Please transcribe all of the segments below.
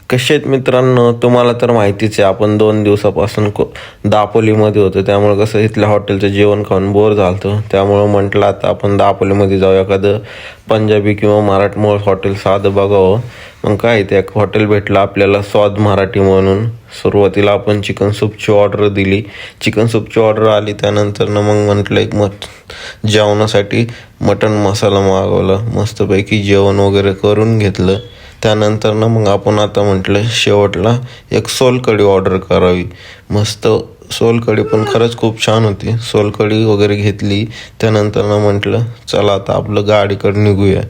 कसे आहेत मित्रांनो, तुम्हाला तर माहितीच आहे आपण 2 दिवसापासून दापोलीमध्ये होतो. त्यामुळे कसं इथल्या हॉटेलचं जेवण खाऊन बोर झालतो. त्यामुळं म्हटलं आता आपण दापोलीमध्ये जाऊ, एखादं पंजाबी किंवा मराठमोळं हॉटेल साधं बघावं. मग काय ते एक हॉटेल भेटलं आपल्याला, स्वाद मराठी म्हणून. सुरुवातीला आपण चिकन सूपची ऑर्डर दिली. चिकन सूपची ऑर्डर आली, त्यानंतर मग म्हटलं एक जेवणासाठी मटण मसाला मागवला. मस्तपैकी जेवण वगैरे करून घेतलं. त्यानंतर मग आपण आता म्हटलं शेवटला एक सोलकढी ऑर्डर करावी. मस्त सोलकढी पण खरंच खूप छान होती. सोलकढी वगैरे घेतली. त्यानंतर म्हटलं चला आता आपलं गाडीकडे निघूया.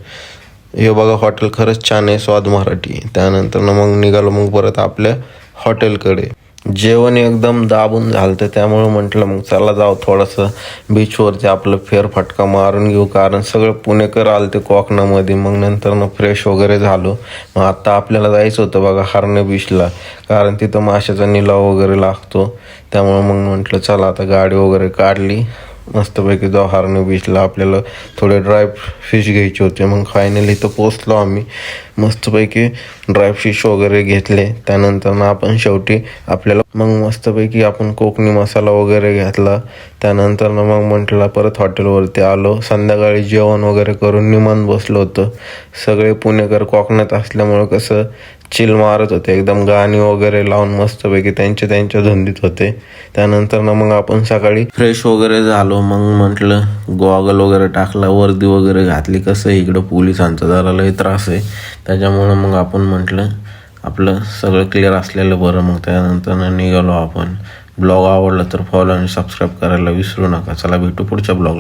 हे बघा हॉटेल खरंच छान आहे, स्वाद मराठी. त्यानंतर मग निघालो मग परत आपल्या हॉटेलकडे. जेवण एकदम दाबून झालं, त्यामुळं म्हटलं मग चला जाऊ थोडंसं बीचवरती आपलं फेरफटका मारून घेऊ, कारण सगळं पुणेकर आलं ते कोकणामध्ये. मग नंतर फ्रेश वगैरे झालो. मग आता आपल्याला जायचं होतं बघा हरणे बीचला, कारण तिथं माशाचा निलाव वगैरे लागतो. त्यामुळं मग म्हटलं चला आता गाडी वगैरे काढली, मस्तपैकी जाऊ हरणे बीचला. आपल्याला थोडे ड्राय फिश घ्यायचे होते. मग फायनली इथं पोचलो आम्ही. मस्तपैकी ड्राय फिश वगैरे घेतले. त्यानंतर आपण शेवटी आपल्याला मग मस्तपैकी आपण कोकणी मसाला वगैरे घेतला. त्यानंतर मग म्हटलं परत हॉटेलवरती आलो. संध्याकाळी जेवण वगैरे करून निवांत बसलो होतं. सगळे पुणेकर कोकणात असल्यामुळं कसं चिल मारत होते, एकदम गाणी वगैरे लावून मस्तपैकी त्यांच्या धुंदीत होते. त्यानंतर मग आपण सकाळी फ्रेश वगैरे झालो. मग म्हटलं गॉगल वगैरे टाकला, वर्दी वगैरे घातली. कसं इकडं पोलिसांचा जरा लय त्रास आहे, त्याच्यामुळं मग आपण म्हटलं आपलं सगळं क्लिअर असलेलं बरं. मग त्यानंतर निघालो आपण. ब्लॉग आवडला तर फॉलो आणि सबस्क्राईब करायला विसरू नका. चला भेटू पुढच्या ब्लॉगला.